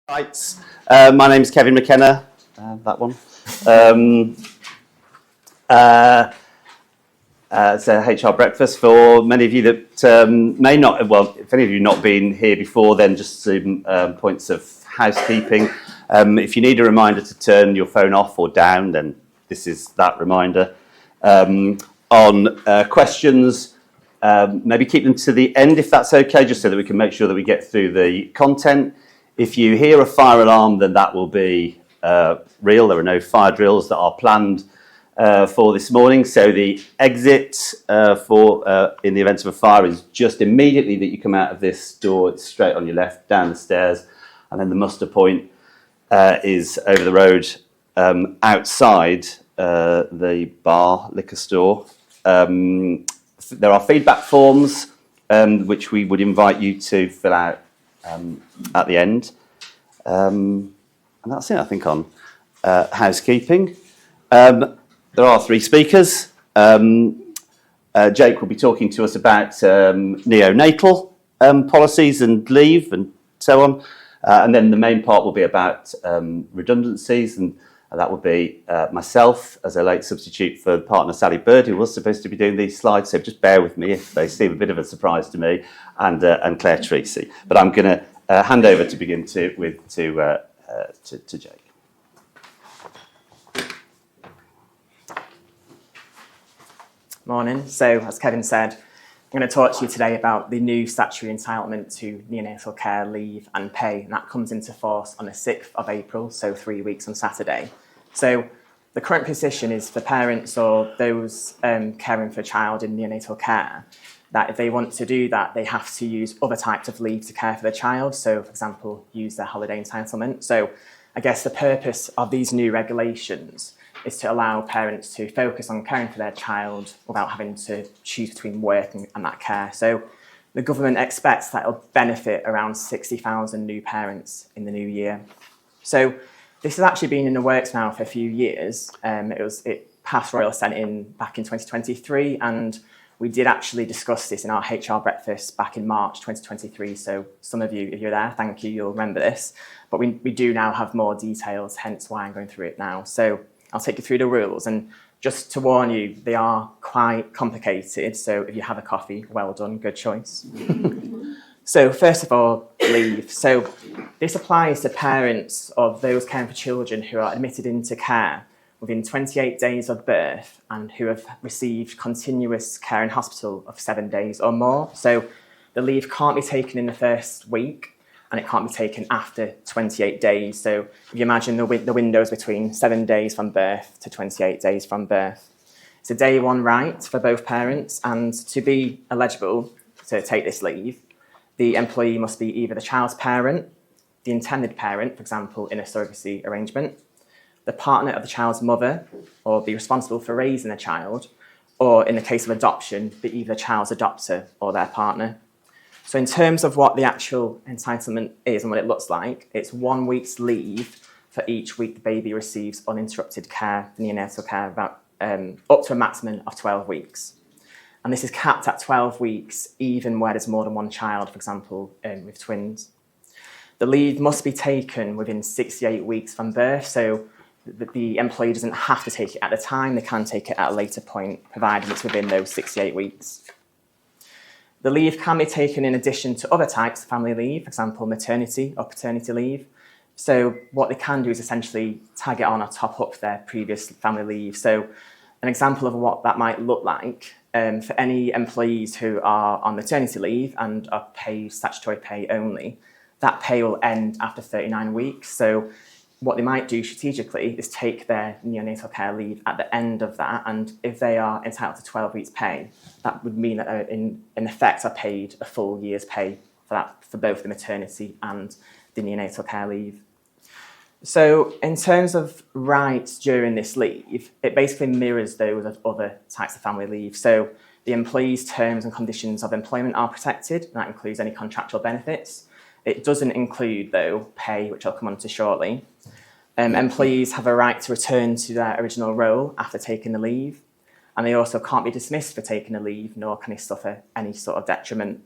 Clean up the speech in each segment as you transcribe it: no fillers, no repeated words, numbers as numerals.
Kuits. My name's Kevin McKenna, that one. It's a HR breakfast for many of you that may not, well, if any of you not been here before, then just some points of housekeeping. If you need a reminder to turn your phone off or down, then this is that reminder. On questions, maybe keep them to the end if that's okay, just so that we can make sure that we get through the content. If you hear a fire alarm, then that will be real. There are no fire drills that are planned for this morning. So the exit in the event of a fire is just immediately that you come out of this door. It's straight on your left, down the stairs, and then the muster point is over the road outside the bar, liquor store. There are feedback forms which we would invite you to fill out at the end. And that's it, I think, on housekeeping. There are three speakers. Jake will be talking to us about neonatal policies and leave and so on. And then the main part will be about redundancies, and that will be myself as a late substitute for partner Sally Bird, who was supposed to be doing these slides, so just bear with me if they seem a bit of a surprise to me, and Claire Treacy. But I'm going to hand over to begin to Jake. Morning. So, as Kevin said, I'm going to talk to you today about the new statutory entitlement to neonatal care leave and pay, and that comes into force on the 6th of April, so 3 weeks on Saturday. So the current position is for parents or those caring for a child in neonatal care, that if they want to do that, they have to use other types of leave to care for their child. So, for example, use their holiday entitlement. So I guess the purpose of these new regulations is to allow parents to focus on caring for their child without having to choose between work and that care. So the government expects that it'll benefit around 60,000 new parents in the new year. So this has actually been in the works now for a few years. It passed Royal Assent back in 2023, and we did actually discuss this in our HR breakfast back in March 2023. So some of you, if you're there, thank you, you'll remember this. But we do now have more details, hence why I'm going through it now. So I'll take you through the rules, and just to warn you, they are quite complicated. So if you have a coffee, well done, good choice. So first of all, leave. So this applies to parents of those caring for children who are admitted into care within 28 days of birth and who have received continuous care in hospital of 7 days or more. So the leave can't be taken in the first week, and it can't be taken after 28 days. So if you imagine the windows between 7 days from birth to 28 days from birth. It's a day one right for both parents, and to be eligible to take this leave, the employee must be either the child's parent, the intended parent, for example, in a surrogacy arrangement, the partner of the child's mother, or be responsible for raising the child, or in the case of adoption, be either the child's adopter or their partner. So in terms of what the actual entitlement is and what it looks like, it's 1 week's leave for each week the baby receives uninterrupted care, neonatal care, up to a maximum of 12 weeks. And this is capped at 12 weeks, even where there's more than one child, for example, with twins. The leave must be taken within 68 weeks from birth, so the employee doesn't have to take it at the time, they can take it at a later point, provided it's within those 68 weeks. The leave can be taken in addition to other types of family leave, for example, maternity or paternity leave. So what they can do is essentially tag it on or top up their previous family leave. So an example of what that might look like, for any employees who are on maternity leave and are paid statutory pay only, that pay will end after 39 weeks. So what they might do strategically is take their neonatal care leave at the end of that, and if they are entitled to 12 weeks pay, that would mean that in effect are paid a full year's pay for both the maternity and the neonatal care leave. So in terms of rights during this leave, it basically mirrors those of other types of family leave. So the employee's terms and conditions of employment are protected, and that includes any contractual benefits. It doesn't include, though, pay, which I'll come on to shortly. Employees have a right to return to their original role after taking the leave, and they also can't be dismissed for taking a leave, nor can they suffer any sort of detriment.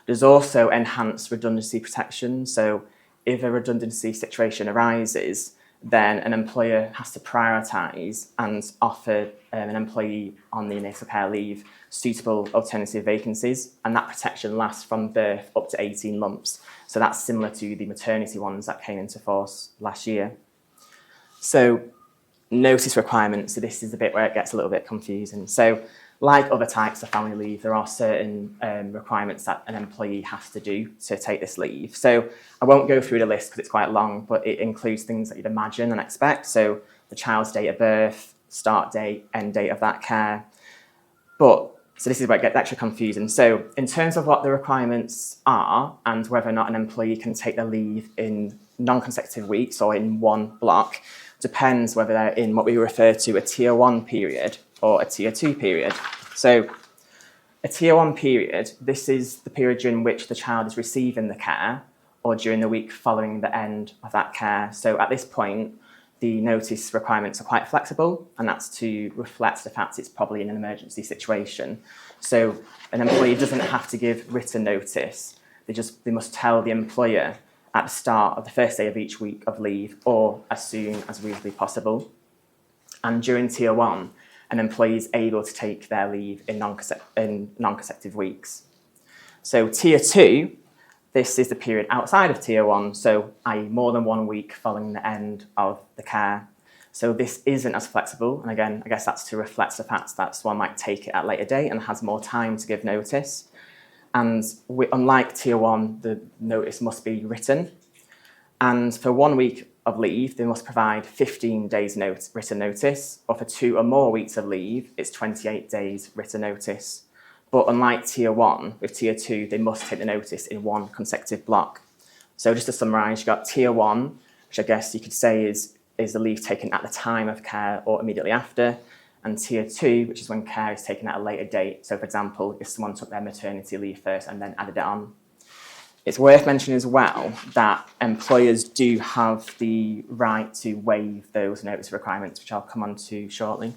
There's also enhanced redundancy protection, so if a redundancy situation arises, then an employer has to prioritise and offer an employee on the neonatal care leave suitable alternative vacancies, and that protection lasts from birth up to 18 months. So that's similar to the maternity ones that came into force last year. So notice requirements, so this is the bit where it gets a little bit confusing. So like other types of family leave, there are certain requirements that an employee has to do to take this leave. So I won't go through the list because it's quite long, but it includes things that you'd imagine and expect. So the child's date of birth, start date, end date of that care. So this is where it gets extra confusing. So in terms of what the requirements are and whether or not an employee can take the leave in non-consecutive weeks or in one block, depends whether they're in what we refer to a Tier 1 period or a Tier 2 period. So a Tier 1 period, this is the period during which the child is receiving the care or during the week following the end of that care. So at this point, the notice requirements are quite flexible, and that's to reflect the fact it's probably in an emergency situation. So an employee doesn't have to give written notice. They must tell the employer at the start of the first day of each week of leave or as soon as reasonably possible. And during Tier 1, an employee is able to take their leave in non-consecutive weeks. So Tier 2, this is the period outside of Tier 1, so i.e. more than 1 week following the end of the care. So this isn't as flexible, and again, I guess that's to reflect the fact that someone might take it at a later date and has more time to give notice. And unlike Tier 1, the notice must be written. And for 1 week of leave, they must provide 15 days written notice, or for 2 or more weeks of leave, it's 28 days written notice. But unlike Tier 1, with Tier 2, they must take the notice in one consecutive block. So just to summarise, you've got Tier 1, which I guess you could say is the leave taken at the time of care or immediately after, and Tier 2, which is when care is taken at a later date. So for example, if someone took their maternity leave first and then added it on. It's worth mentioning as well that employers do have the right to waive those notice requirements, which I'll come on to shortly.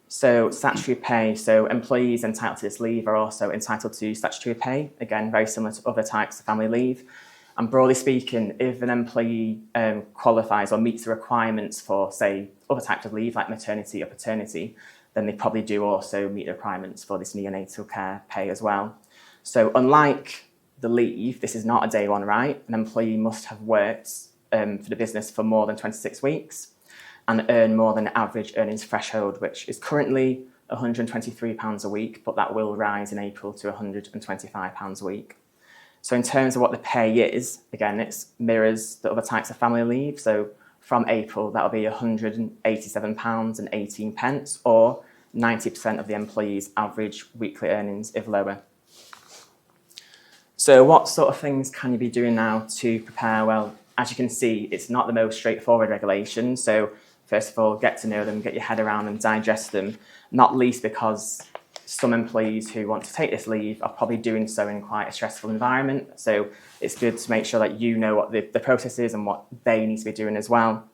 So statutory pay, so employees entitled to this leave are also entitled to statutory pay, again, very similar to other types of family leave. And broadly speaking, if an employee qualifies or meets the requirements for, say, other types of leave, like maternity or paternity, then they probably do also meet the requirements for this neonatal care pay as well. So unlike the leave, this is not a day one right. An employee must have worked for the business for more than 26 weeks and earn more than the average earnings threshold, which is currently £123 a week, but that will rise in April to £125 a week. So in terms of what the pay is, again, it mirrors the other types of family leave. So from April, that'll be £187.18, or 90% of the employee's average weekly earnings, if lower. So what sort of things can you be doing now to prepare? Well, as you can see, it's not the most straightforward regulation. So first of all, get to know them, get your head around them, digest them, not least because some employees who want to take this leave are probably doing so in quite a stressful environment. So it's good to make sure that you know what the process is and what they need to be doing as well,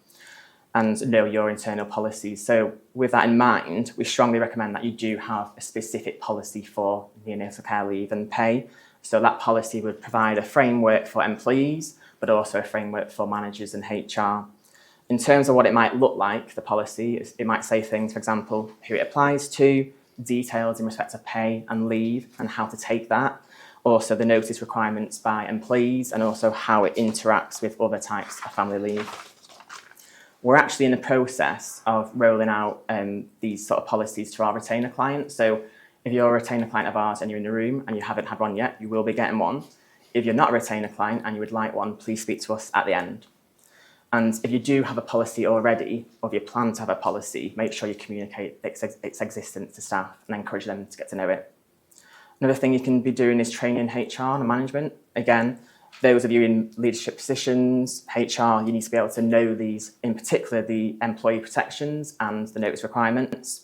and know your internal policies. So with that in mind, we strongly recommend that you do have a specific policy for neonatal care leave and pay. So that policy would provide a framework for employees, but also a framework for managers and HR. In terms of what it might look like, the policy, it might say things, for example, who it applies to, details in respect of pay and leave and how to take that, also the notice requirements by employees, and also how it interacts with other types of family leave. We're actually in the process of rolling out these sort of policies to our retainer clients. So if you're a retainer client of ours and you're in the room and you haven't had one yet, you will be getting one. If you're not a retainer client and you would like one, please speak to us at the end. And if you do have a policy already, or if you plan to have a policy, make sure you communicate its existence to staff and encourage them to get to know it. Another thing you can be doing is training HR and management. Again, those of you in leadership positions, HR, you need to be able to know these, in particular the employee protections and the notice requirements.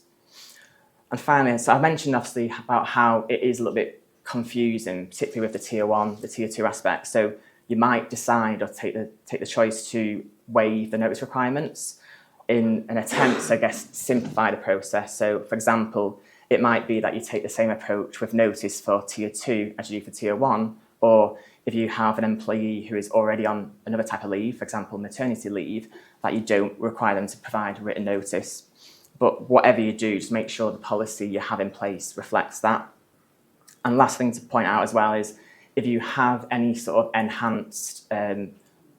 And finally, so I mentioned obviously about how it is a little bit confusing, particularly with the Tier 1, the Tier 2 aspect. So you might decide or take the choice to waive the notice requirements in an attempt to, I guess, simplify the process. So, for example, it might be that you take the same approach with notice for Tier 2 as you do for Tier 1, or if you have an employee who is already on another type of leave, for example, maternity leave, that you don't require them to provide written notice. But whatever you do, just make sure the policy you have in place reflects that. And last thing to point out as well is if you have any sort of enhanced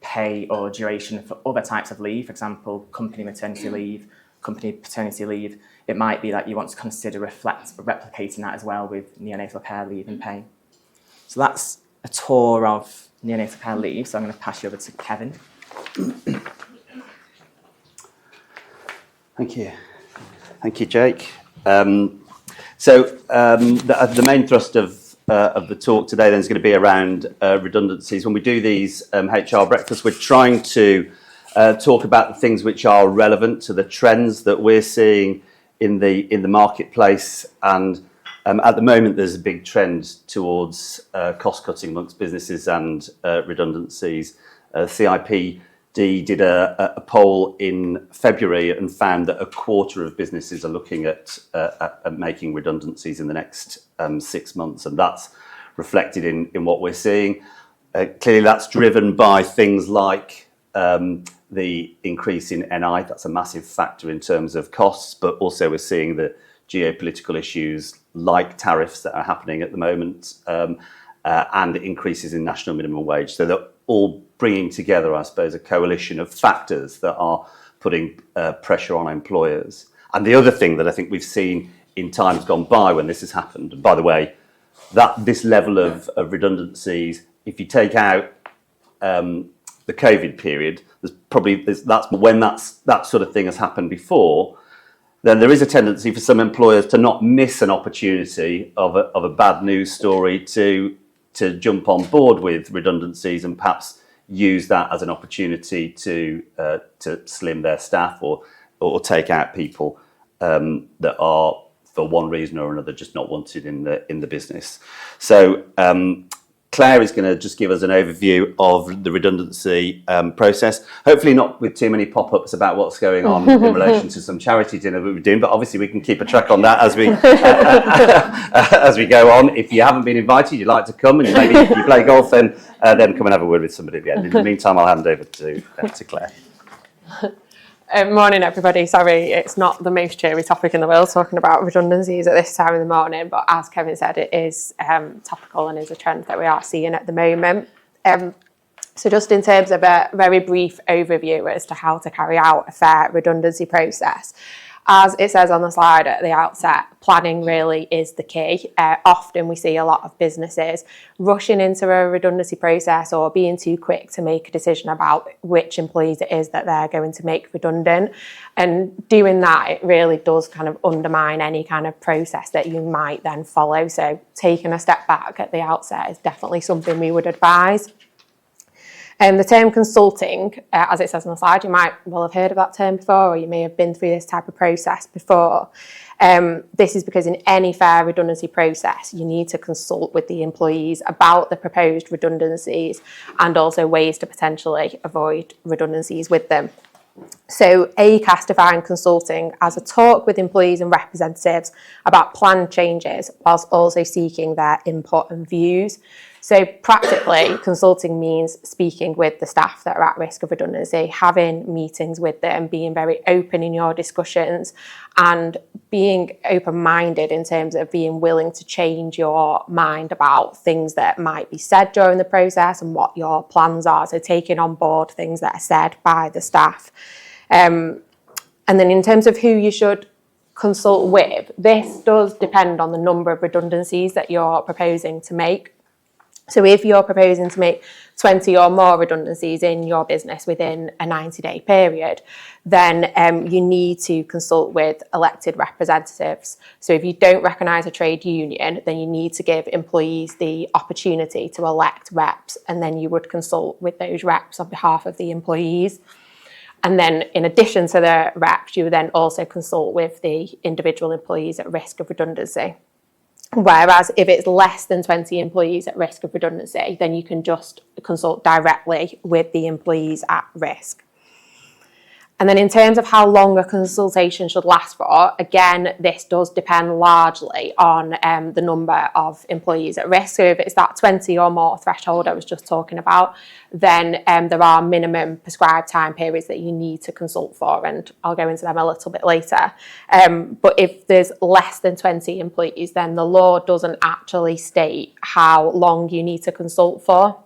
pay or duration for other types of leave, for example, company maternity leave, company paternity leave, it might be that you want to consider replicating that as well with neonatal care leave and pay. So that's a tour of neonatal care leave. So I'm going to pass you over to Kevin. Thank you. Thank you, Jake. The main thrust of the talk today then is going to be around redundancies. When we do these HR breakfasts, we're trying to talk about the things which are relevant to the trends that we're seeing in the marketplace. And at the moment, there's a big trend towards cost cutting amongst businesses and redundancies. CIPD did a poll in February and found that a quarter of businesses are looking at making redundancies in the next 6 months, and that's reflected in what we're seeing. Clearly, that's driven by things like the increase in NI. That's a massive factor in terms of costs, but also we're seeing the geopolitical issues like tariffs that are happening at the moment, and increases in national minimum wage. So they're all bringing together, I suppose, a coalition of factors that are putting pressure on employers. And the other thing that I think we've seen in times gone by when this has happened, and by the way, that this level of redundancies, if you take out the COVID period, that's when that sort of thing has happened before, then there is a tendency for some employers to not miss an opportunity of a bad news story to jump on board with redundancies and perhaps use that as an opportunity to slim their staff or take out people that are, for one reason or another, just not wanted in the business. So Claire is going to just give us an overview of the redundancy process, hopefully not with too many pop-ups about what's going on in relation to some charity dinner that we're doing, but obviously we can keep a track on that as we as we go on. If you haven't been invited, you'd like to come, and maybe you play golf, then come and have a word with somebody at the end. In the meantime, I'll hand over to Claire. Morning, everybody. Sorry, it's not the most cheery topic in the world, talking about redundancies at this time of the morning, but as Kevin said, it is topical and is a trend that we are seeing at the moment. So just in terms of a very brief overview as to how to carry out a fair redundancy process, as it says on the slide at the outset, planning really is the key. Often we see a lot of businesses rushing into a redundancy process or being too quick to make a decision about which employees it is that they're going to make redundant. And doing that, it really does kind of undermine any kind of process that you might then follow. So taking a step back at the outset is definitely something we would advise. The term consulting, as it says on the slide, you might well have heard of that term before, or you may have been through this type of process before. This is because in any fair redundancy process, you need to consult with the employees about the proposed redundancies and also ways to potentially avoid redundancies with them. So ACAS defined consulting as a talk with employees and representatives about planned changes whilst also seeking their input and views. So practically, consulting means speaking with the staff that are at risk of redundancy, having meetings with them, being very open in your discussions and being open-minded in terms of being willing to change your mind about things that might be said during the process and what your plans are. So taking on board things that are said by the staff. And then in terms of who you should consult with, this does depend on the number of redundancies that you're proposing to make. So if you're proposing to make 20 or more redundancies in your business within a 90-day period, then you need to consult with elected representatives. So if you don't recognise a trade union, then you need to give employees the opportunity to elect reps, and then you would consult with those reps on behalf of the employees. And then in addition to the reps, you would then also consult with the individual employees at risk of redundancy. Whereas if it's less than 20 employees at risk of redundancy, then you can just consult directly with the employees at risk. And then in terms of how long a consultation should last for, again, this does depend largely on the number of employees at risk. So if it's that 20 or more threshold I was just talking about, then there are minimum prescribed time periods that you need to consult for, and I'll go into them a little bit later. But if there's less than 20 employees, then the law doesn't actually state how long you need to consult for.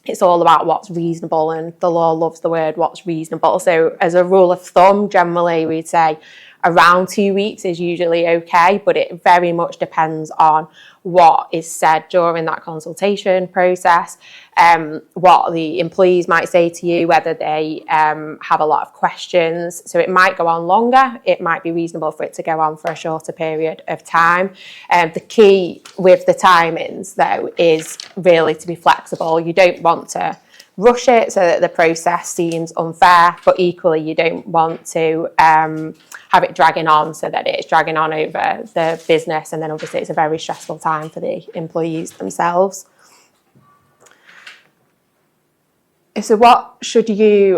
It's all about what's reasonable, and the law loves the word what's reasonable. So as a rule of thumb, generally we'd say around 2 weeks is usually okay, but it very much depends on what is said during that consultation process, what the employees might say to you, whether they have a lot of questions. So it might go on longer, it might be reasonable for it to go on for a shorter period of time. The key with the timings, though, is really to be flexible. You don't want to rush it so that the process seems unfair, but equally you don't want to have it dragging on so that it's dragging on over the business, and then obviously it's a very stressful time for the employees themselves. So what should you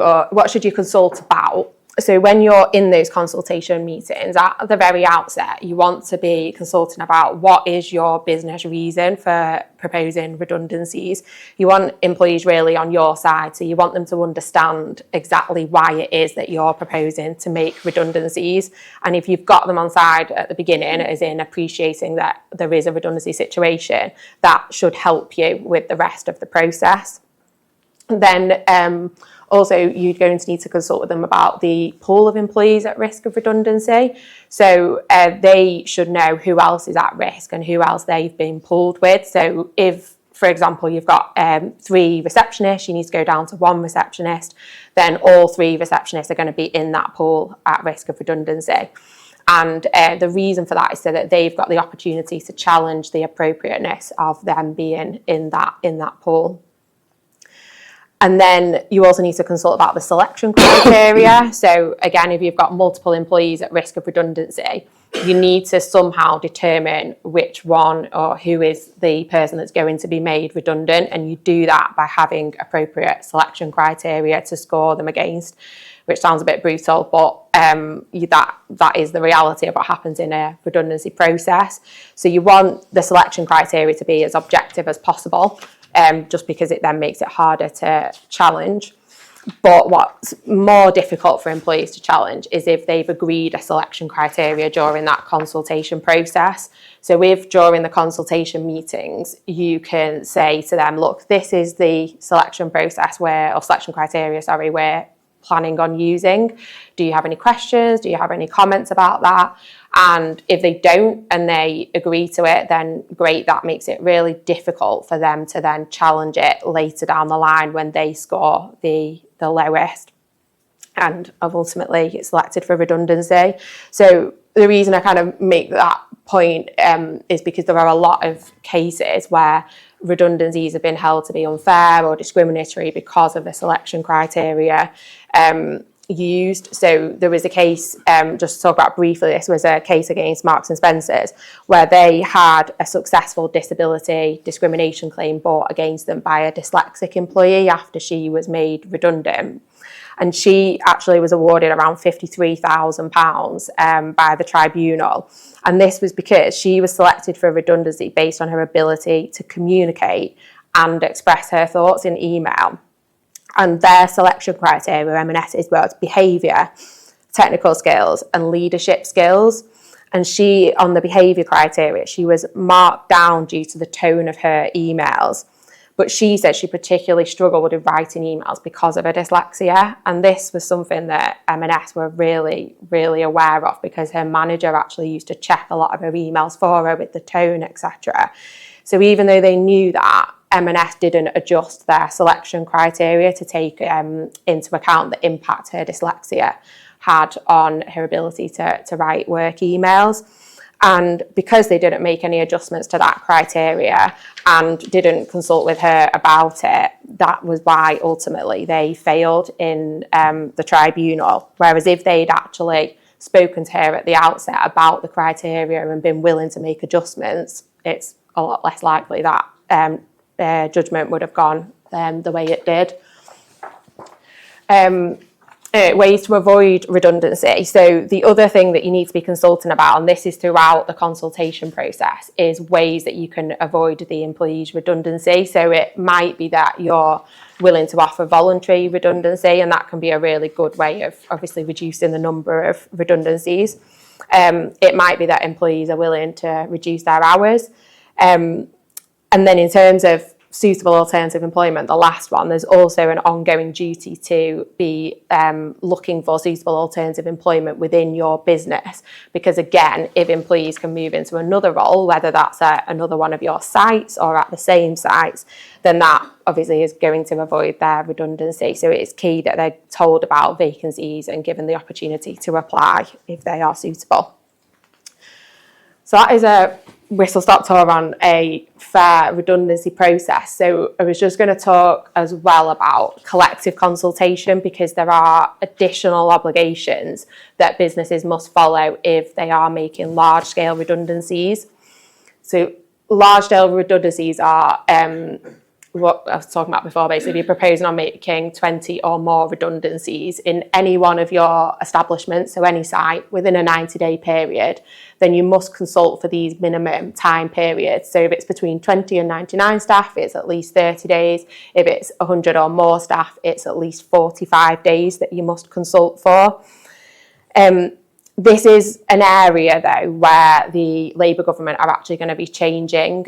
consult about? So when you're in those consultation meetings, at the very outset, you want to be consulting about what is your business reason for proposing redundancies. You want employees really on your side, so you want them to understand exactly why it is that you're proposing to make redundancies. And if you've got them on side at the beginning, as in appreciating that there is a redundancy situation, that should help you with the rest of the process. Then also, you're going to need to consult with them about the pool of employees at risk of redundancy. So they should know who else is at risk and who else they've been pooled with. So if, for example, you've got 3 receptionists, you need to go down to 1 receptionist, then all 3 receptionists are going to be in that pool at risk of redundancy. And the reason for that is so that they've got the opportunity to challenge the appropriateness of them being in that pool. And then you also need to consult about the selection criteria. So again, if you've got multiple employees at risk of redundancy, you need to somehow determine which one or who is the person that's going to be made redundant. And you do that by having appropriate selection criteria to score them against, which sounds a bit brutal, but that is the reality of what happens in a redundancy process. So you want the selection criteria to be as objective as possible, just because it then makes it harder to challenge. But what's more difficult for employees to challenge is if they've agreed a selection criteria during that consultation process. So if during the consultation meetings, you can say to them, look, this is the selection process selection criteria, we're planning on using. Do you have any questions? Do you have any comments about that? And if they don't and they agree to it, then great, that makes it really difficult for them to then challenge it later down the line when they score the lowest and have ultimately get selected for redundancy. So the reason I kind of make that point is because there are a lot of cases where redundancies have been held to be unfair or discriminatory because of the selection criteria used. So there was a case, just to talk about briefly, this was a case against Marks and Spencer's where they had a successful disability discrimination claim brought against them by a dyslexic employee after she was made redundant. And she actually was awarded around £53,000 by the tribunal. And this was because she was selected for redundancy based on her ability to communicate and express her thoughts in email. And their selection criteria, M&S's, was behaviour, technical skills and leadership skills. And she, on the behaviour criteria, she was marked down due to the tone of her emails. But she said she particularly struggled with writing emails because of her dyslexia. And this was something that M&S were really, really aware of because her manager actually used to check a lot of her emails for her with the tone, etc. So even though they knew that, M&S didn't adjust their selection criteria to take into account the impact her dyslexia had on her ability to write work emails. And because they didn't make any adjustments to that criteria and didn't consult with her about it, that was why ultimately they failed in the tribunal. Whereas if they'd actually spoken to her at the outset about the criteria and been willing to make adjustments, it's a lot less likely that judgment would have gone the way it did. And ways to avoid redundancy. So the other thing that you need to be consulting about, and this is throughout the consultation process, is ways that you can avoid the employee's redundancy. So it might be that you're willing to offer voluntary redundancy, and that can be a really good way of obviously reducing the number of redundancies. It might be that employees are willing to reduce their hours. And then in terms of suitable alternative employment, the last one, there's also an ongoing duty to be looking for suitable alternative employment within your business, because again, if employees can move into another role, whether that's at another one of your sites or at the same sites, then that obviously is going to avoid their redundancy. So it's key that they're told about vacancies and given the opportunity to apply if they are suitable. So that is a whistle-stop tour on a fair redundancy process. So I was just going to talk as well about collective consultation, because there are additional obligations that businesses must follow if they are making large-scale redundancies. So large-scale redundancies are what I was talking about before. Basically, you're proposing on making 20 or more redundancies in any one of your establishments, so any site, within a 90-day period, then you must consult for these minimum time periods. So if it's between 20 and 99 staff, it's at least 30 days. If it's 100 or more staff, it's at least 45 days that you must consult for. This is an area, though, where the Labour government are actually going to be changing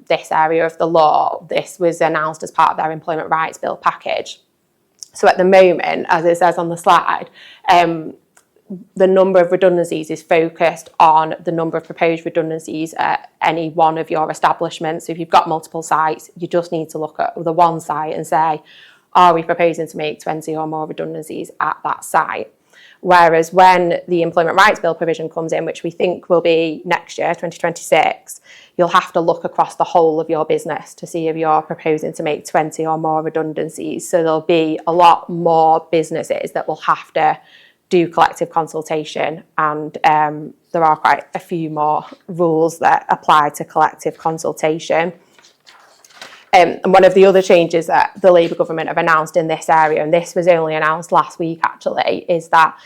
this area of the law. This was announced as part of their Employment Rights Bill package. So at the moment, as it says on the slide, the number of redundancies is focused on the number of proposed redundancies at any one of your establishments. So if you've got multiple sites, you just need to look at the one site and say, are we proposing to make 20 or more redundancies at that site? Whereas when the Employment Rights Bill provision comes in, which we think will be next year, 2026, you'll have to look across the whole of your business to see if you're proposing to make 20 or more redundancies. So there'll be a lot more businesses that will have to do collective consultation, and there are quite a few more rules that apply to collective consultation. And one of the other changes that the Labour government have announced in this area, and this was only announced last week actually, is that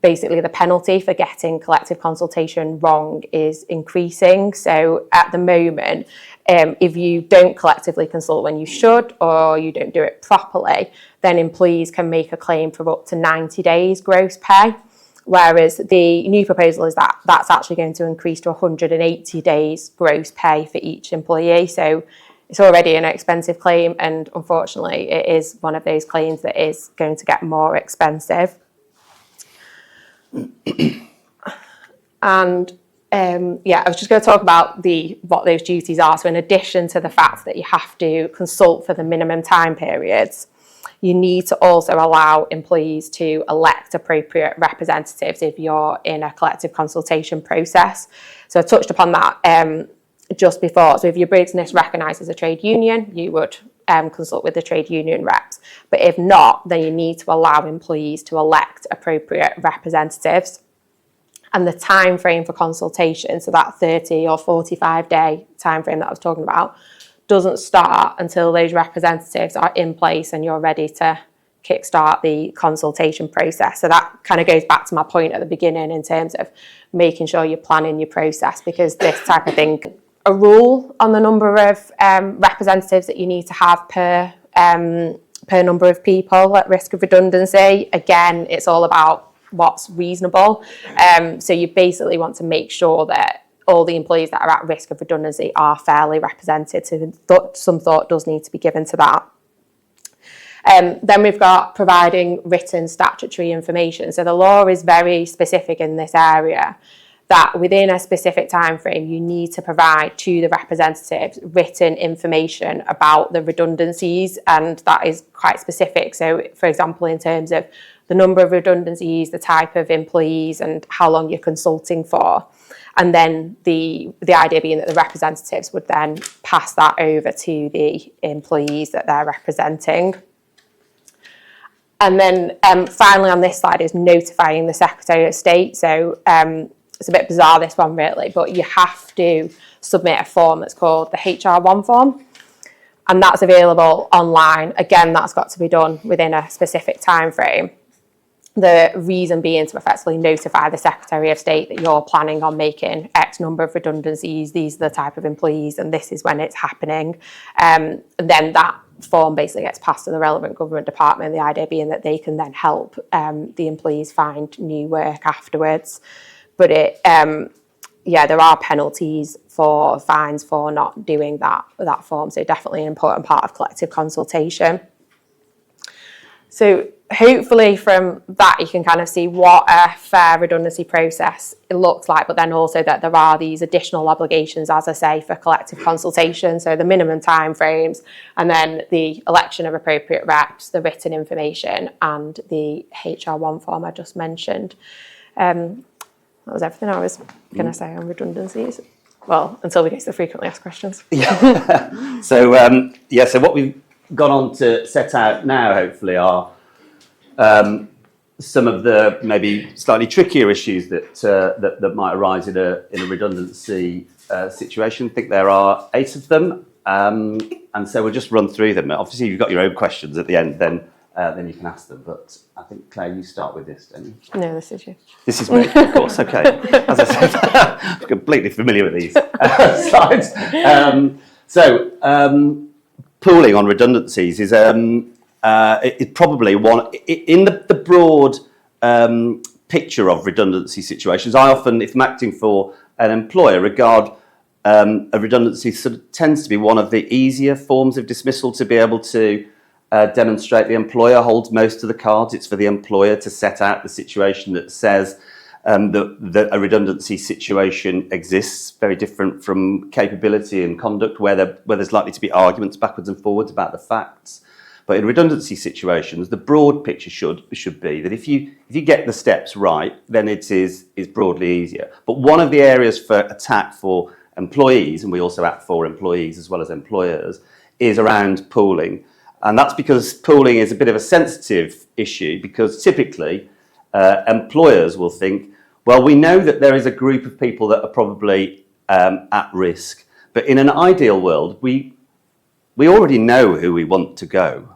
basically the penalty for getting collective consultation wrong is increasing. So at the moment, if you don't collectively consult when you should, or you don't do it properly, then employees can make a claim for up to 90 days gross pay. Whereas the new proposal is that that's actually going to increase to 180 days gross pay for each employee. So it's already an expensive claim, and unfortunately it is one of those claims that is going to get more expensive. And I was just going to talk about what those duties are. So in addition to the fact that you have to consult for the minimum time periods, you need to also allow employees to elect appropriate representatives if you're in a collective consultation process. So I touched upon that just before. So if your business recognises a trade union, you would consult with the trade union reps. But if not, then you need to allow employees to elect appropriate representatives. And the time frame for consultation, so that 30 or 45 day time frame that I was talking about, doesn't start until those representatives are in place and you're ready to kickstart the consultation process. So that kind of goes back to my point at the beginning in terms of making sure you're planning your process, because this type of thing, a rule on the number of representatives that you need to have per number of people at risk of redundancy. Again, it's all about what's reasonable. So you basically want to make sure that all the employees that are at risk of redundancy are fairly represented. So some thought does need to be given to that. Then we've got providing written statutory information. So the law is very specific in this area, that within a specific time frame you need to provide to the representatives written information about the redundancies, and that is quite specific. So for example, in terms of the number of redundancies, the type of employees, and how long you're consulting for. And then the idea being that the representatives would then pass that over to the employees that they're representing. And then finally on this slide is notifying the Secretary of State. So it's a bit bizarre, this one really, but you have to submit a form that's called the HR1 form. And that's available online. Again, that's got to be done within a specific time frame. The reason being to effectively notify the Secretary of State that you're planning on making X number of redundancies, these are the type of employees, and this is when it's happening. And then that form basically gets passed to the relevant government department, the idea being that they can then help the employees find new work afterwards. But there are penalties for fines for not doing that form, so definitely an important part of collective consultation. So hopefully from that you can kind of see what a fair redundancy process it looks like, but then also that there are these additional obligations, as I say, for collective consultation, so the minimum timeframes, and then the election of appropriate reps, the written information, and the HR1 form I just mentioned. That was everything I was going to say on redundancies. Well, until we get to the frequently asked questions. Yeah. So what we've gone on to set out now, hopefully, are some of the maybe slightly trickier issues that might arise in a redundancy situation. I think there are 8 of them, and so we'll just run through them. Obviously, if you've got your own questions at the end, then you can ask them. But I think, Claire, you start with this, don't you? No, this is you. This is me, of course. Okay. As I said, I'm completely familiar with these slides. Pooling on redundancies is probably one in the broad picture of redundancy situations. I often, if I'm acting for an employer, regard a redundancy sort of tends to be one of the easier forms of dismissal to be able to demonstrate the employer holds most of the cards. It's for the employer to set out the situation that says that a redundancy situation exists, very different from capability and conduct, where there's likely to be arguments backwards and forwards about the facts. But in redundancy situations, the broad picture should be that if you get the steps right, then it is broadly easier. But one of the areas for attack for employees, and we also act for employees as well as employers, is around pooling. And that's because pooling is a bit of a sensitive issue, because typically employers will think, well, we know that there is a group of people that are probably at risk, but in an ideal world, we already know who we want to go.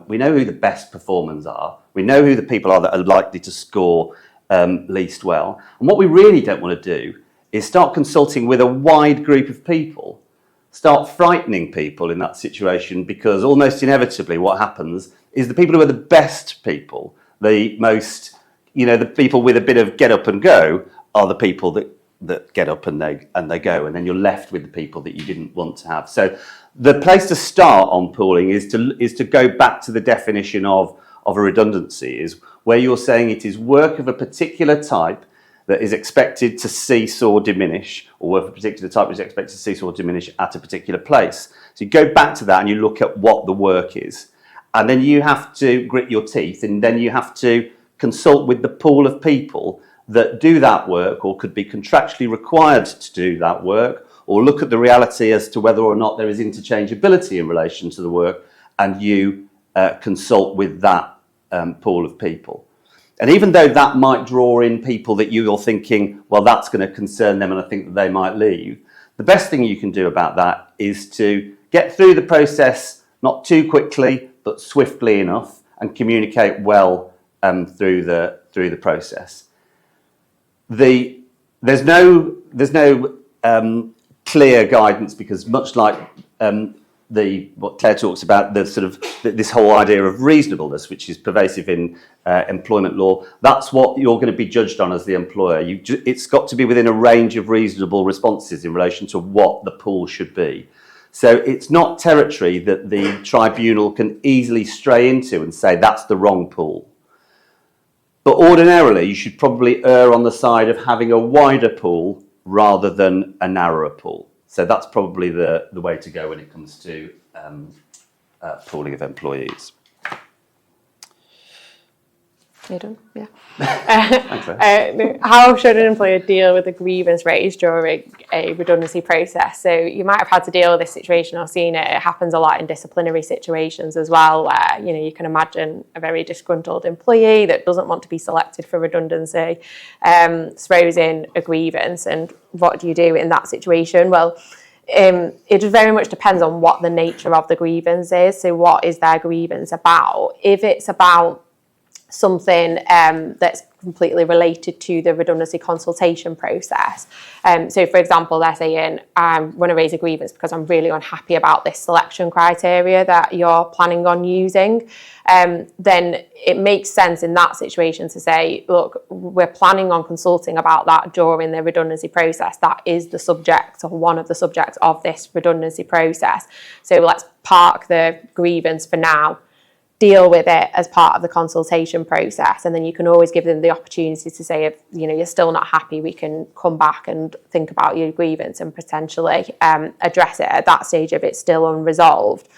We know who the best performers are. We know who the people are that are likely to score least well. And what we really don't want to do is start consulting with a wide group of people, start frightening people in that situation, because almost inevitably what happens is the people who are the best people, the most, the people with a bit of get up and go, are the people that get up and they go, and then you're left with the people that you didn't want to have. So the place to start on pooling is to go back to the definition of a redundancy, is where you're saying it is work of a particular type that is expected to cease or diminish, or work of a particular type is expected to cease or diminish at a particular place. So you go back to that and you look at what the work is. And then you have to grit your teeth, and then you have to consult with the pool of people that do that work or could be contractually required to do that work, or look at the reality as to whether or not there is interchangeability in relation to the work, and you consult with that pool of people. And even though that might draw in people that you're thinking, well, that's going to concern them and I think that they might leave, the best thing you can do about that is to get through the process, not too quickly, but swiftly enough, and communicate well through the process. There's no clear guidance, because much like what Claire talks about, the sort of this whole idea of reasonableness, which is pervasive in employment law, that's what you're going to be judged on as the employer. It's got to be within a range of reasonable responses in relation to what the pool should be. So it's not territory that the tribunal can easily stray into and say that's the wrong pool. But ordinarily, you should probably err on the side of having a wider pool rather than a narrower pool. So that's probably the way to go when it comes to pooling of employees. You done? Yeah. Thanks, How should an employer deal with a grievance raised during a redundancy process? So you might have had to deal with this situation or seen it. It happens a lot in disciplinary situations as well, where you can imagine a very disgruntled employee that doesn't want to be selected for redundancy, throws in a grievance, and what do you do in that situation? Well, it very much depends on what the nature of the grievance is. So what is their grievance about? If it's about something that's completely related to the redundancy consultation process. So for example, they're saying, I want to raise a grievance because I'm really unhappy about this selection criteria that you're planning on using. Then it makes sense in that situation to say, look, we're planning on consulting about that during the redundancy process. That is the subject, or one of the subjects of this redundancy process. So let's park the grievance for now, deal with it as part of the consultation process, and then you can always give them the opportunity to say, if you're still not happy, we can come back and think about your grievance and potentially address it at that stage if it's still unresolved.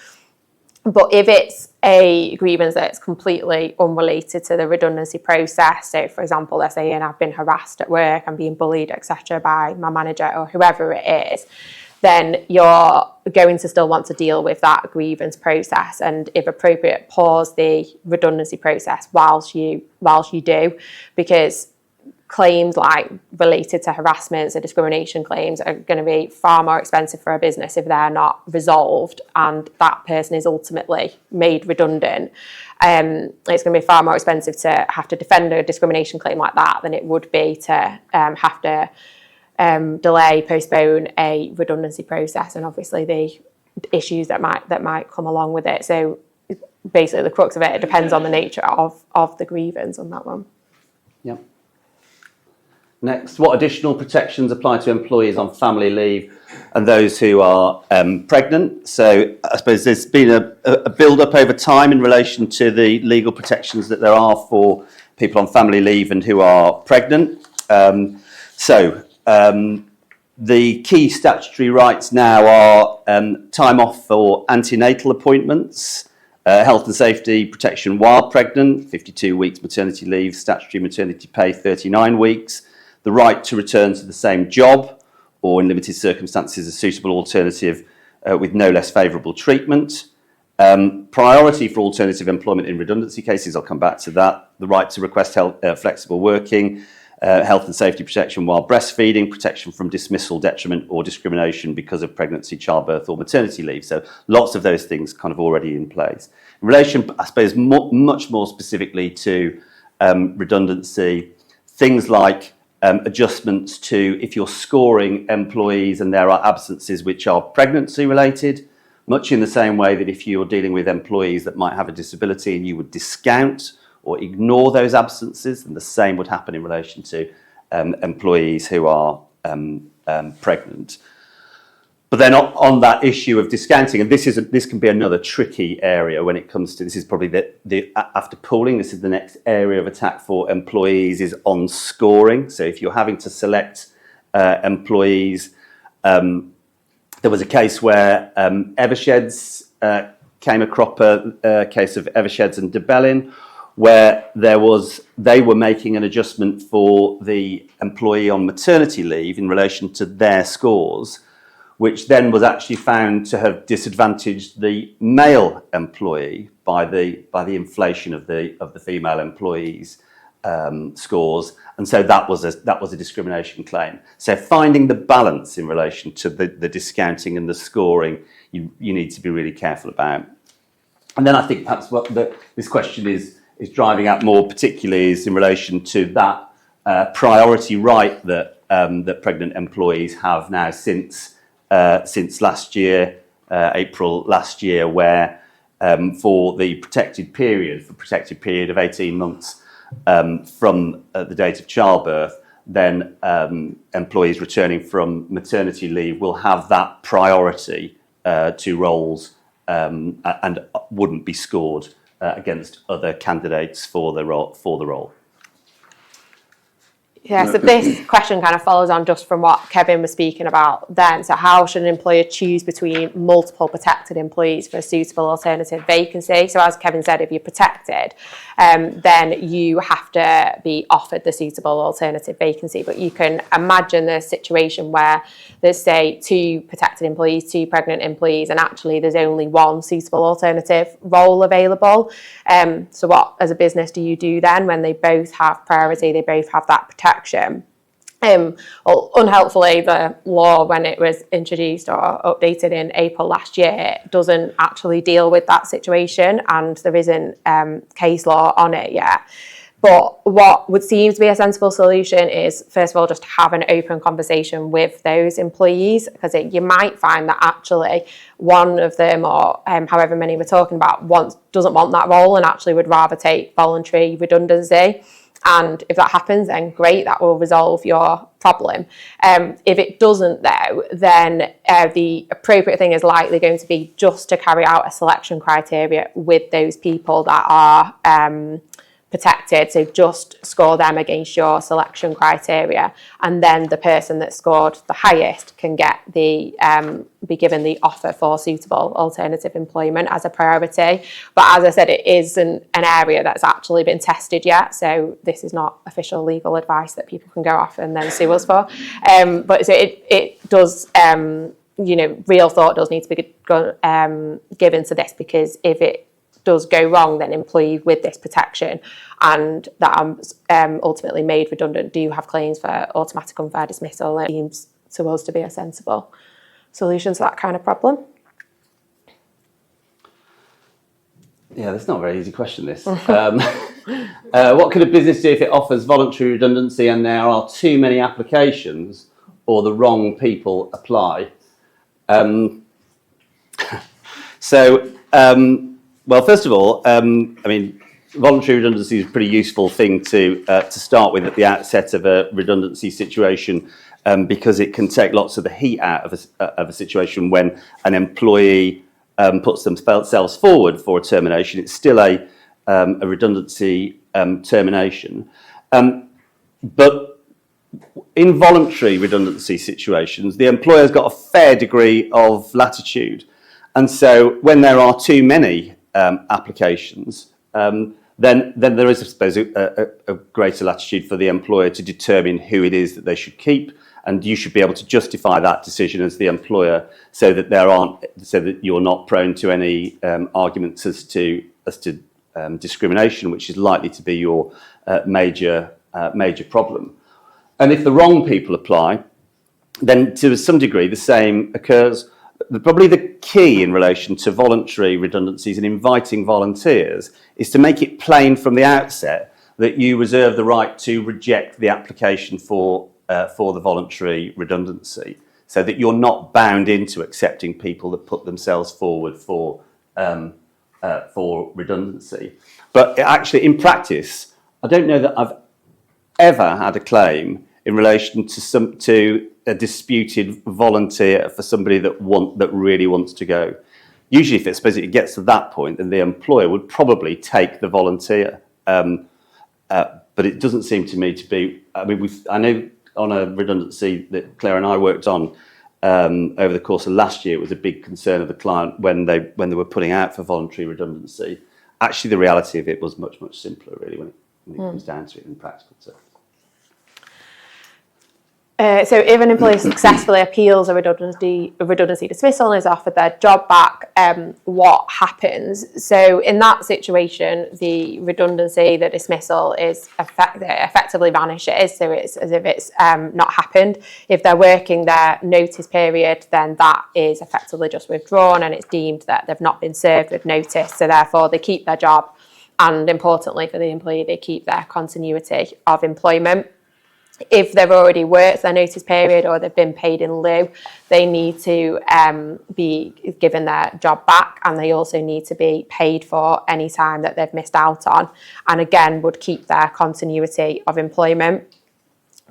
But if it's a grievance that's completely unrelated to the redundancy process, so for example, they're saying I've been harassed at work, I'm being bullied, etc. by my manager or whoever it is, then you're going to still want to deal with that grievance process, and if appropriate, pause the redundancy process whilst you do, because claims like related to harassment or discrimination claims are going to be far more expensive for a business if they're not resolved and that person is ultimately made redundant. It's going to be far more expensive to have to defend a discrimination claim like that than it would be to have to delay, postpone a redundancy process, and obviously the issues that might come along with it. So basically the crux of it depends on the nature of the grievance on that one. Yep. Next, what additional protections apply to employees on family leave and those who are pregnant? So I suppose there's been a build-up over time in relation to the legal protections that there are for people on family leave and who are pregnant. The key statutory rights now are time off for antenatal appointments, health and safety protection while pregnant, 52 weeks maternity leave, statutory maternity pay 39 weeks, the right to return to the same job or in limited circumstances a suitable alternative with no less favourable treatment, priority for alternative employment in redundancy cases, I'll come back to that, the right to request flexible working, health and safety protection while breastfeeding, protection from dismissal, detriment or discrimination because of pregnancy, childbirth or maternity leave. So lots of those things kind of already in place. In relation, I suppose, much more specifically to redundancy, things like adjustments to if you're scoring employees and there are absences which are pregnancy related, much in the same way that if you're dealing with employees that might have a disability and you would discount or ignore those absences, and the same would happen in relation to employees who are pregnant. But then on that issue of discounting, and this can be another tricky area when it comes to, this is probably the after pooling, this is the next area of attack for employees, is on scoring. So if you're having to select employees, there was a case where Eversheds came across a case of Eversheds and Debellin, where they were making an adjustment for the employee on maternity leave in relation to their scores, which then was actually found to have disadvantaged the male employee by the inflation of the female employee's scores, and so that was a discrimination claim. So finding the balance in relation to the discounting and the scoring, you need to be really careful about. And then I think perhaps what this question is driving at more particularly is in relation to that priority right that pregnant employees have now since last year, April last year, where for the protected period of 18 months from the date of childbirth, then employees returning from maternity leave will have that priority to roles and wouldn't be scored against other candidates for the role. Yeah, so this question kind of follows on just from what Kevin was speaking about then. So how should an employer choose between multiple protected employees for a suitable alternative vacancy? So as Kevin said, if you're protected, then you have to be offered the suitable alternative vacancy. But you can imagine the situation where there's, say, 2 protected employees, 2 pregnant employees, and actually there's only 1 suitable alternative role available. So what, as a business, do you do then when they both have priority, they both have that protection? Well, unhelpfully, the law, when it was introduced or updated in April last year, doesn't actually deal with that situation, and there isn't case law on it yet. But what would seem to be a sensible solution is, first of all, just have an open conversation with those employees, because you might find that actually one of them, or however many we're talking about, doesn't want that role and actually would rather take voluntary redundancy. And if that happens, then great, that will resolve your problem. If it doesn't, though, then the appropriate thing is likely going to be just to carry out a selection criteria with those people that are protected. So just score them against your selection criteria, and then the person that scored the highest can get be given the offer for suitable alternative employment as a priority. But as I said, it isn't an area that's actually been tested yet, so this is not official legal advice that people can go off and then sue us for. But so it does, real thought does need to be given to this, because if it does go wrong, then employees with this protection and that are ultimately made redundant do have claims for automatic unfair dismissal. It seems to us to be a sensible solution to that kind of problem. Yeah, that's not a very easy question, this. What could a business do if it offers voluntary redundancy and there are too many applications or the wrong people apply? Well, first of all, voluntary redundancy is a pretty useful thing to start with at the outset of a redundancy situation, because it can take lots of the heat out of a situation when an employee puts themselves forward for a termination. It's still a redundancy termination. But in voluntary redundancy situations, the employer's got a fair degree of latitude. And so when there are too many applications, then there is, I suppose, a greater latitude for the employer to determine who it is that they should keep, and you should be able to justify that decision as the employer, so that you're not prone to any arguments as to discrimination, which is likely to be your major problem. And if the wrong people apply, then to some degree the same occurs. Probably the key in relation to voluntary redundancies and inviting volunteers is to make it plain from the outset that you reserve the right to reject the application for the voluntary redundancy, so that you're not bound into accepting people that put themselves forward for redundancy. But actually, in practice, I don't know that I've ever had a claim in relation to a disputed volunteer for somebody that really wants to go. Usually, if it gets to that point, then the employer would probably take the volunteer. But it doesn't seem to me to be. I know on a redundancy that Claire and I worked on over the course of last year, it was a big concern of the client when they were putting out for voluntary redundancy. Actually, the reality of it was much, much simpler, really, when it comes down to it in practical terms. So if an employee successfully appeals a redundancy dismissal and is offered their job back, what happens? So in that situation, the redundancy, the dismissal is effectively vanishes. So it's as if it's not happened. If they're working their notice period, then that is effectively just withdrawn, and it's deemed that they've not been served with notice. So therefore, they keep their job, and importantly for the employee, they keep their continuity of employment. If they've already worked their notice period or they've been paid in lieu, they need to be given their job back, and they also need to be paid for any time that they've missed out on, and again would keep their continuity of employment.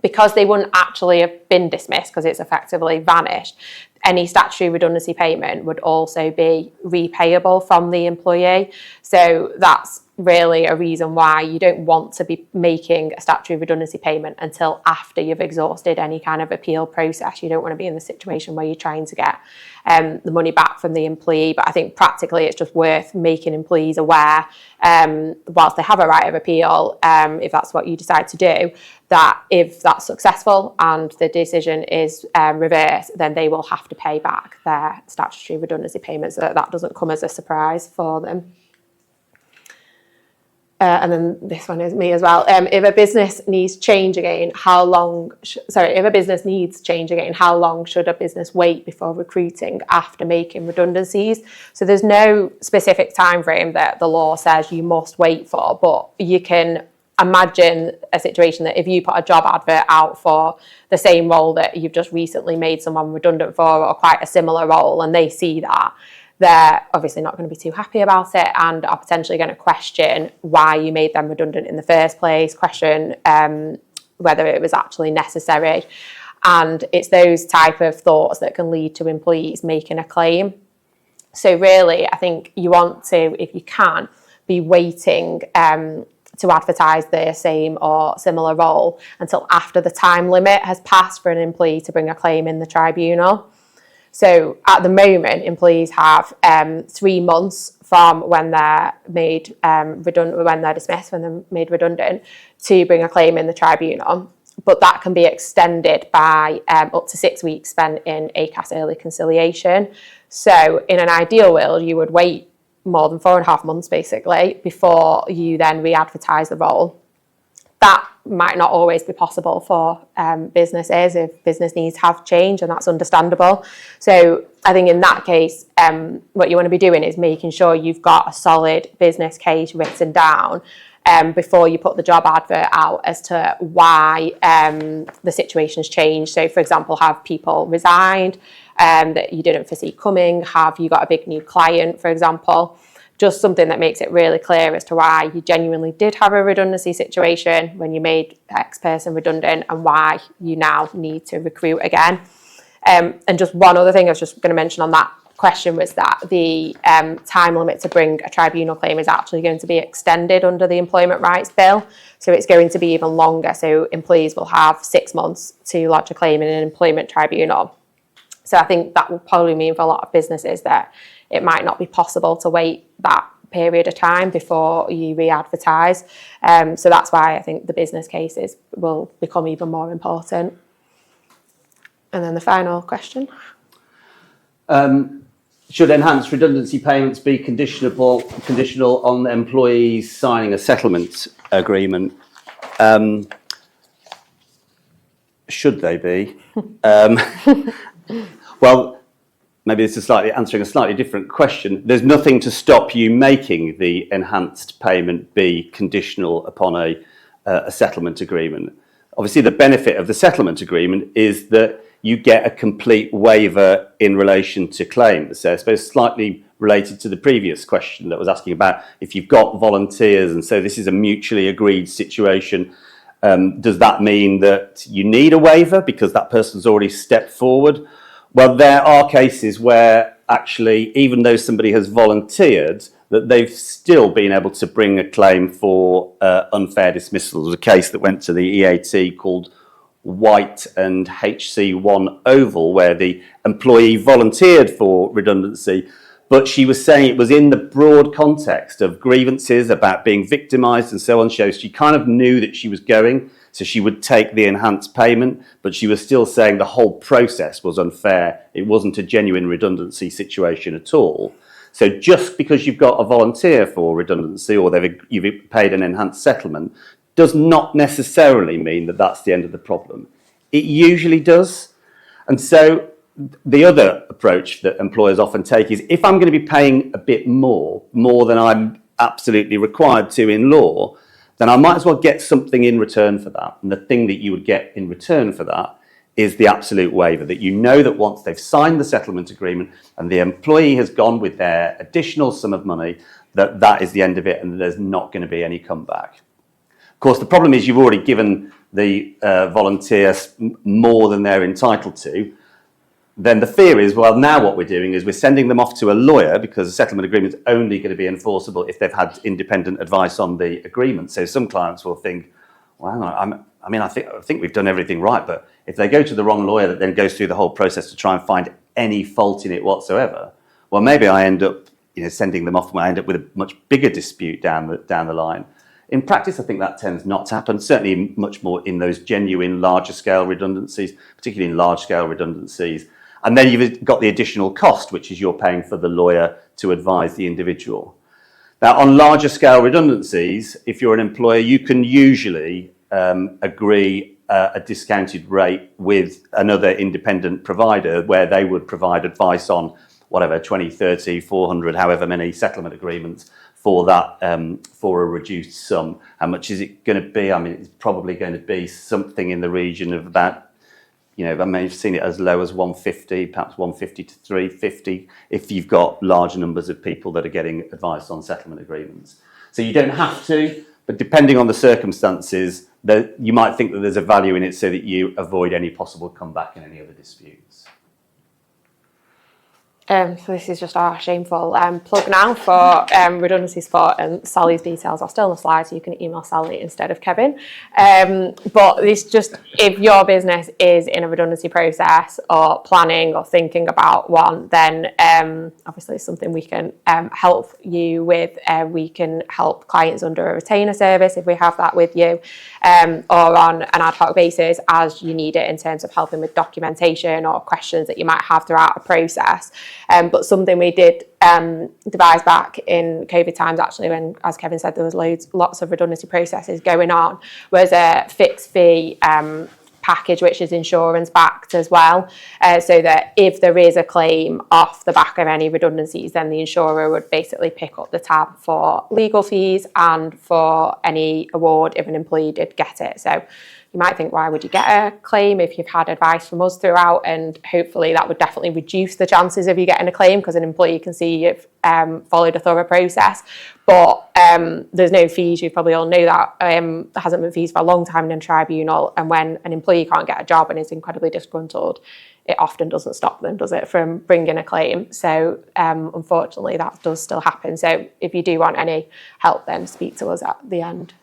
Because they wouldn't actually have been dismissed because it's effectively vanished, any statutory redundancy payment would also be repayable from the employee. So that's really a reason why you don't want to be making a statutory redundancy payment until after you've exhausted any kind of appeal process. You don't want to be in the situation where you're trying to get the money back from the employee. But I think practically it's just worth making employees aware, whilst they have a right of appeal, if that's what you decide to do, that if that's successful and the decision is reversed, then they will have to pay back their statutory redundancy payments, so that doesn't come as a surprise for them. and then this one is me as well. If a business needs change again, how long should a business wait before recruiting after making redundancies? So there's no specific time frame that the law says you must wait for, but you can imagine a situation that if you put a job advert out for the same role that you've just recently made someone redundant for, or quite a similar role, and they see that, they're obviously not going to be too happy about it and are potentially going to question why you made them redundant in the first place, question whether it was actually necessary. And it's those type of thoughts that can lead to employees making a claim. So really, I think you want to, if you can, be waiting to advertise the same or similar role until after the time limit has passed for an employee to bring a claim in the tribunal. So at the moment, employees have 3 months from when they're made redundant, when they're dismissed, when they're made redundant, to bring a claim in the tribunal. But that can be extended by up to 6 weeks spent in ACAS early conciliation. So in an ideal world, you would wait more than 4.5 months basically before you then re-advertise the role. That might not always be possible for businesses if business needs have changed, and that's understandable. So I think in that case, what you want to be doing is making sure you've got a solid business case written down before you put the job advert out as to why the situation's changed. So for example, have people resigned that you didn't foresee coming? Have you got a big new client, for example? Just something that makes it really clear as to why you genuinely did have a redundancy situation when you made X person redundant and why you now need to recruit again. And just one other thing I was just going to mention on that question was that the time limit to bring a tribunal claim is actually going to be extended under the Employment Rights Bill. So it's going to be even longer. So employees will have 6 months to lodge a claim in an employment tribunal. So I think that will probably mean for a lot of businesses that it might not be possible to wait that period of time before you re-advertise. So that's why I think the business cases will become even more important. And then the final question. Should enhanced redundancy payments be conditional on employees signing a settlement agreement? Should they be? Well, maybe this is answering a slightly different question. There's nothing to stop you making the enhanced payment be conditional upon a settlement agreement. Obviously, the benefit of the settlement agreement is that you get a complete waiver in relation to claims. So I suppose slightly related to the previous question that was asking about if you've got volunteers, and so this is a mutually agreed situation, does that mean that you need a waiver because that person's already stepped forward? Well, there are cases where actually, even though somebody has volunteered, that they've still been able to bring a claim for unfair dismissal. There was a case that went to the EAT called White and HC1 Oval, where the employee volunteered for redundancy, but she was saying it was in the broad context of grievances about being victimised and so on. So she kind of knew that she was going, so she would take the enhanced payment, but she was still saying the whole process was unfair. It wasn't a genuine redundancy situation at all. So just because you've got a volunteer for redundancy or you've paid an enhanced settlement does not necessarily mean that that's the end of the problem. It usually does. And so the other approach that employers often take is if I'm going to be paying a bit more than I'm absolutely required to in law, then I might as well get something in return for that. And the thing that you would get in return for that is the absolute waiver, that you know that once they've signed the settlement agreement and the employee has gone with their additional sum of money, that is the end of it and there's not going to be any comeback. Of course, the problem is you've already given the volunteers more than they're entitled to. Then the fear is, well, now what we're doing is we're sending them off to a lawyer because the settlement agreement is only going to be enforceable if they've had independent advice on the agreement. So some clients will think, well, I think we've done everything right, but if they go to the wrong lawyer that then goes through the whole process to try and find any fault in it whatsoever, well, maybe I end up sending them off and I end up with a much bigger dispute down the line. In practice, I think that tends not to happen, certainly much more in those genuine larger scale redundancies, particularly in large scale redundancies. And then you've got the additional cost, which is you're paying for the lawyer to advise the individual. Now, on larger scale redundancies, if you're an employer, you can usually agree a discounted rate with another independent provider where they would provide advice on whatever, 20, 30, 400, however many settlement agreements for that, for a reduced sum. How much is it going to be? I mean, it's probably going to be something in the region of about, you know, I may have seen it as low as 150, perhaps 150 to 350, if you've got large numbers of people that are getting advice on settlement agreements. So you don't have to, but depending on the circumstances, you might think that there's a value in it so that you avoid any possible comeback in any other disputes. So this is just our shameful plug now for redundancy support, and Sally's details are still on the slide, so you can email Sally instead of Kevin. But this just, if your business is in a redundancy process or planning or thinking about one, then obviously it's something we can help you with. We can help clients under a retainer service if we have that with you, or on an ad hoc basis as you need it in terms of helping with documentation or questions that you might have throughout a process. But something we did devise back in COVID times, actually, when, as Kevin said, there was lots of redundancy processes going on, was a fixed fee package, which is insurance backed as well, so that if there is a claim off the back of any redundancies, then the insurer would basically pick up the tab for legal fees and for any award if an employee did get it. So you might think, why would you get a claim if you've had advice from us throughout? And hopefully that would definitely reduce the chances of you getting a claim, because an employee can see you've followed a thorough process. But there's no fees. You probably all know that. There hasn't been fees for a long time in a tribunal. And when an employee can't get a job and is incredibly disgruntled, it often doesn't stop them, does it, from bringing a claim? So unfortunately, that does still happen. So if you do want any help, then speak to us at the end.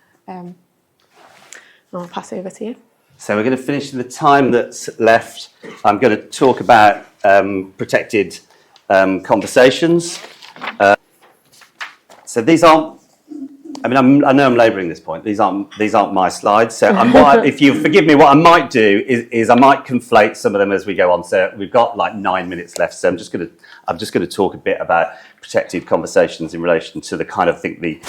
I'll pass over to you. So we're going to finish in the time that's left. I'm going to talk about protected conversations. So these aren't, I mean, I know I'm labouring this point. These aren't my slides. So if you forgive me, what I might do is I might conflate some of them as we go on. So we've got like 9 minutes left. So I'm just going to talk a bit about protected conversations in relation to the kind of the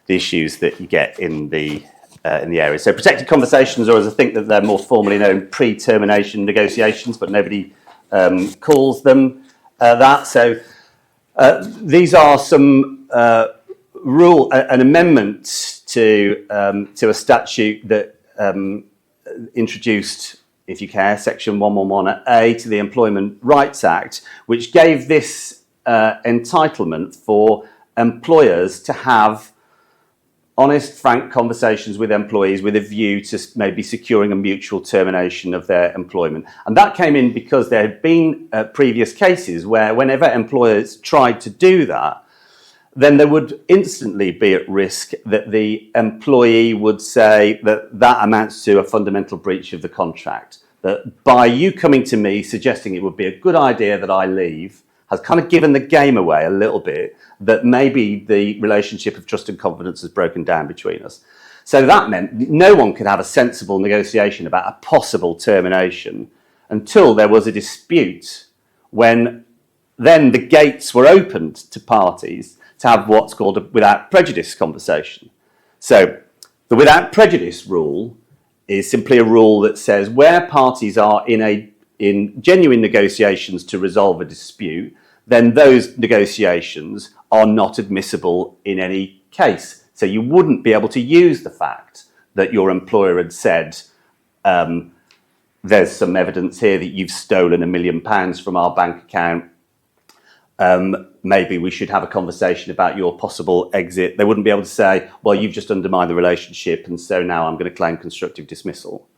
issues that you get in the area. So protected conversations, or as I think that they're more formally known, pre-termination negotiations, but nobody calls them that. So these are some an amendment to a statute that introduced, if you care, Section 111A to the Employment Rights Act, which gave this entitlement for employers to have honest, frank conversations with employees with a view to maybe securing a mutual termination of their employment. And that came in because there had been previous cases where whenever employers tried to do that, then there would instantly be at risk that the employee would say that that amounts to a fundamental breach of the contract. That by you coming to me suggesting it would be a good idea that I leave has kind of given the game away a little bit, that maybe the relationship of trust and confidence has broken down between us. So that meant no one could have a sensible negotiation about a possible termination until there was a dispute, when then the gates were opened to parties to have what's called a without prejudice conversation. So the without prejudice rule is simply a rule that says where parties are in genuine negotiations to resolve a dispute, then those negotiations are not admissible in any case. So you wouldn't be able to use the fact that your employer had said, there's some evidence here that you've stolen £1 million from our bank account. Maybe we should have a conversation about your possible exit. They wouldn't be able to say, well, you've just undermined the relationship, and so now I'm going to claim constructive dismissal.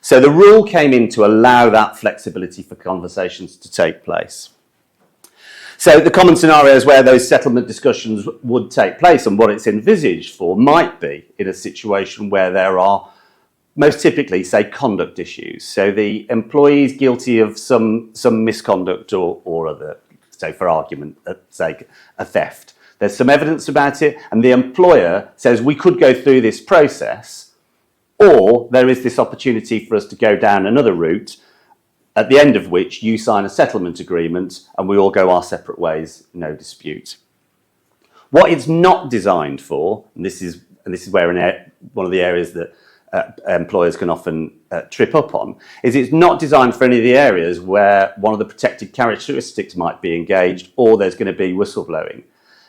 So the rule came in to allow that flexibility for conversations to take place. So the common scenarios where those settlement discussions would take place and what it's envisaged for might be in a situation where there are most typically, say, conduct issues. So the employee is guilty of some misconduct or other, say, for argument's sake, a theft. There's some evidence about it, and the employer says we could go through this process, or there is this opportunity for us to go down another route, at the end of which you sign a settlement agreement and we all go our separate ways, no dispute. What it's not designed for, and this is where one of the areas that employers can often trip up on, is it's not designed for any of the areas where one of the protected characteristics might be engaged or there's going to be whistleblowing.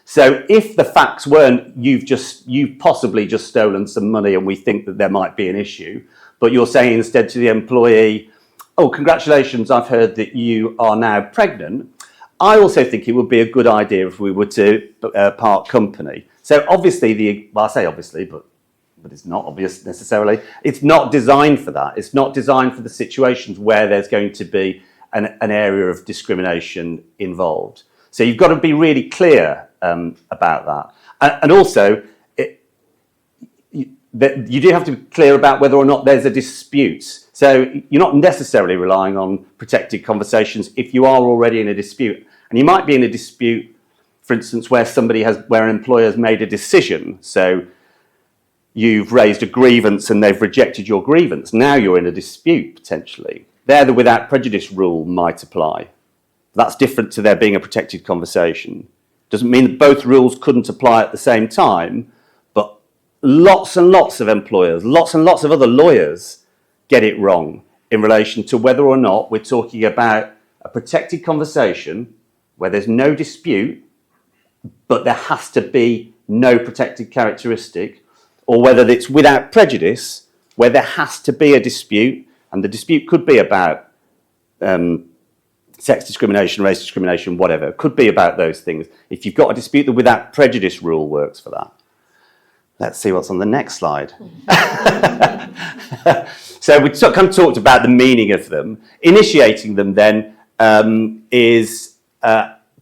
So if the facts weren't you've possibly just stolen some money and we think that there might be an issue, but you're saying instead to the employee, oh, congratulations, I've heard that you are now pregnant. I also think it would be a good idea if we were to part company. So obviously, I say obviously, but it's not obvious necessarily. It's not designed for that. It's not designed for the situations where there's going to be an area of discrimination involved. So you've got to be really clear about that. And also, you do have to be clear about whether or not there's a dispute. So you're not necessarily relying on protected conversations if you are already in a dispute. And you might be in a dispute, for instance, where an employer has made a decision. So you've raised a grievance and they've rejected your grievance. Now you're in a dispute, potentially. There, the without prejudice rule might apply. That's different to there being a protected conversation. Doesn't mean that both rules couldn't apply at the same time, but lots and lots of employers, lots and lots of other lawyers get it wrong in relation to whether or not we're talking about a protected conversation where there's no dispute, but there has to be no protected characteristic, or whether it's without prejudice, where there has to be a dispute, and the dispute could be about sex discrimination, race discrimination, whatever. It could be about those things. If you've got a dispute, the without prejudice rule works for that. Let's see what's on the next slide. So we kind of talked about the meaning of them. Initiating them then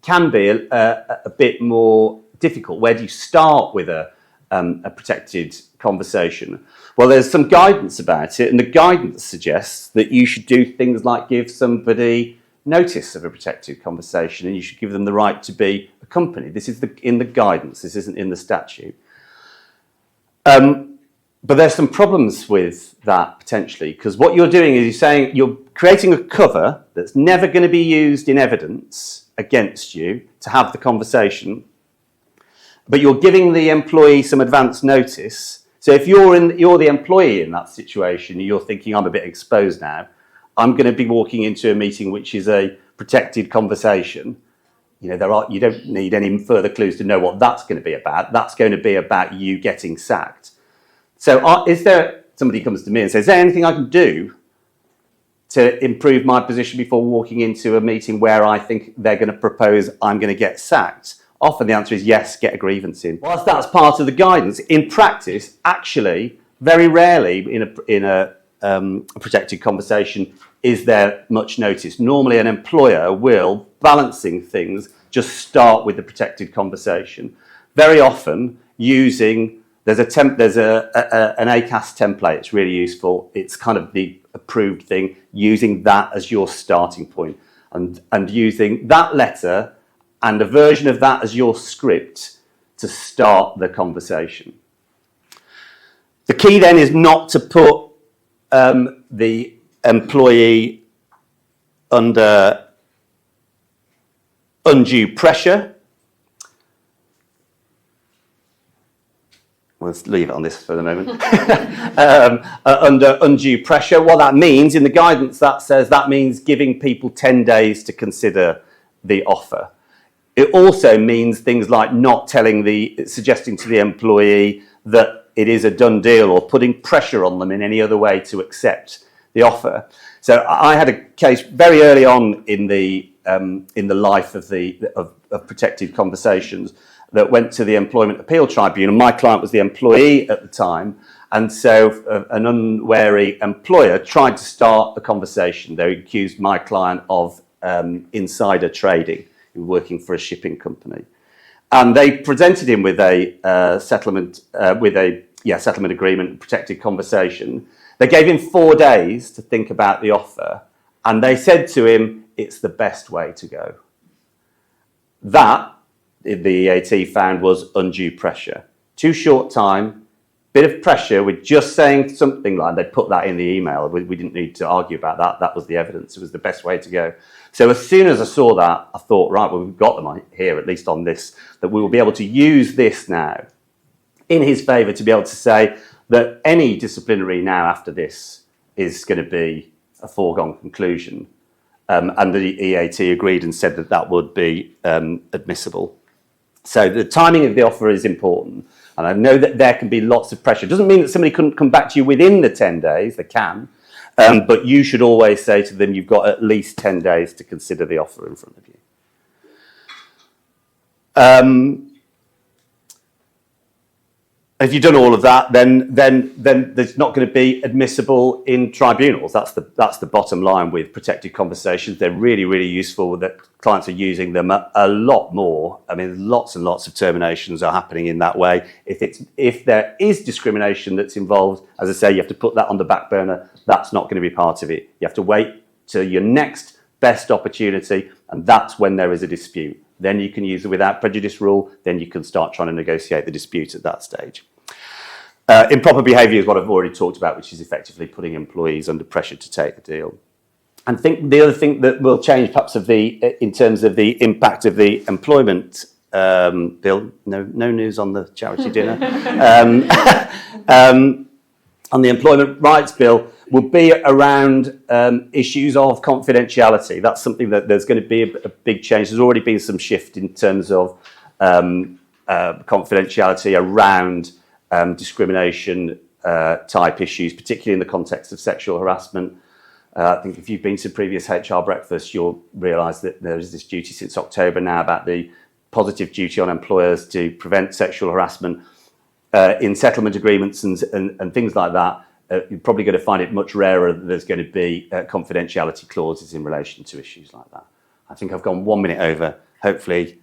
can be a bit more difficult. Where do you start with a protected conversation? Well, there's some guidance about it, and the guidance suggests that you should do things like give somebody notice of a protected conversation, and you should give them the right to be accompanied. This is in the guidance. This isn't in the statute. But there's some problems with that potentially, because what you're doing is you're creating a cover that's never going to be used in evidence against you to have the conversation, but you're giving the employee some advance notice. So if you're the employee in that situation, you're thinking, I'm a bit exposed now. I'm going to be walking into a meeting which is a protected conversation. You don't need any further clues to know what that's going to be about. That's going to be about you getting sacked. So somebody comes to me and says, is there anything I can do to improve my position before walking into a meeting where I think they're going to propose I'm going to get sacked? Often the answer is yes, get a grievance in. Whilst that's part of the guidance, in practice, actually, very rarely in a protected conversation is there much notice. Normally an employer will, balancing things, just start with the protected conversation. Very often there's an ACAS template. It's really useful. It's kind of the approved thing, using that as your starting point and using that letter and a version of that as your script to start the conversation. The key then is not to put the employee under undue pressure. Let's leave it on this for the moment. Under undue pressure. What that means, in the guidance that means giving people 10 days to consider the offer. It also means things like not suggesting to the employee that it is a done deal or putting pressure on them in any other way to accept the offer. So I had a case very early on in the life of protected conversations that went to the Employment Appeal Tribunal. My client was the employee at the time, and so an unwary employer tried to start a conversation. They accused my client of insider trading, working for a shipping company, and they presented him with a settlement agreement, protected conversation. They gave him 4 days to think about the offer, and they said to him, it's the best way to go. That, the EAT found, was undue pressure. Too short time, bit of pressure with just saying something like they'd put that in the email. We didn't need to argue about that. That was the evidence. It was the best way to go. So as soon as I saw that, I thought, right, well, we've got them here, at least on this, that we will be able to use this now in his favour to be able to say that any disciplinary now after this is going to be a foregone conclusion. And the EAT agreed and said that that would be admissible. So the timing of the offer is important. And I know that there can be lots of pressure. It doesn't mean that somebody couldn't come back to you within the 10 days. They can. But you should always say to them, you've got at least 10 days to consider the offer in front of you. If you've done all of that, then there's not going to be admissible in tribunals. That's the bottom line with protected conversations. They're really, really useful. That clients are using them a lot more. I mean, lots and lots of terminations are happening in that way. If there is discrimination that's involved, as I say, you have to put that on the back burner. That's not going to be part of it. You have to wait till your next best opportunity, and that's when there is a dispute. Then you can use the without prejudice rule. Then you can start trying to negotiate the dispute at that stage. Improper behaviour is what I've already talked about, which is effectively putting employees under pressure to take the deal. And I think the other thing that will change perhaps in terms of the impact of the employment bill, no news on the charity dinner, on the employment rights bill, will be around issues of confidentiality. That's something that there's going to be a big change. There's already been some shift in terms of confidentiality around discrimination type issues, particularly in the context of sexual harassment. I think if you've been to previous HR breakfasts, you'll realise that there is this duty since October now about the positive duty on employers to prevent sexual harassment in settlement agreements and things like that. You're probably going to find it much rarer that there's going to be confidentiality clauses in relation to issues like that. I think I've gone 1 minute over, hopefully.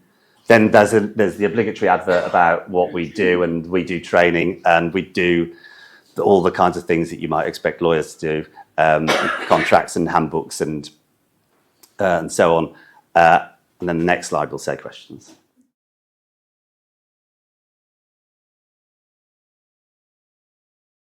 Then there's the obligatory advert about what we do, and we do training, and we do all the kinds of things that you might expect lawyers to do, contracts and handbooks and so on. And then the next slide will say questions.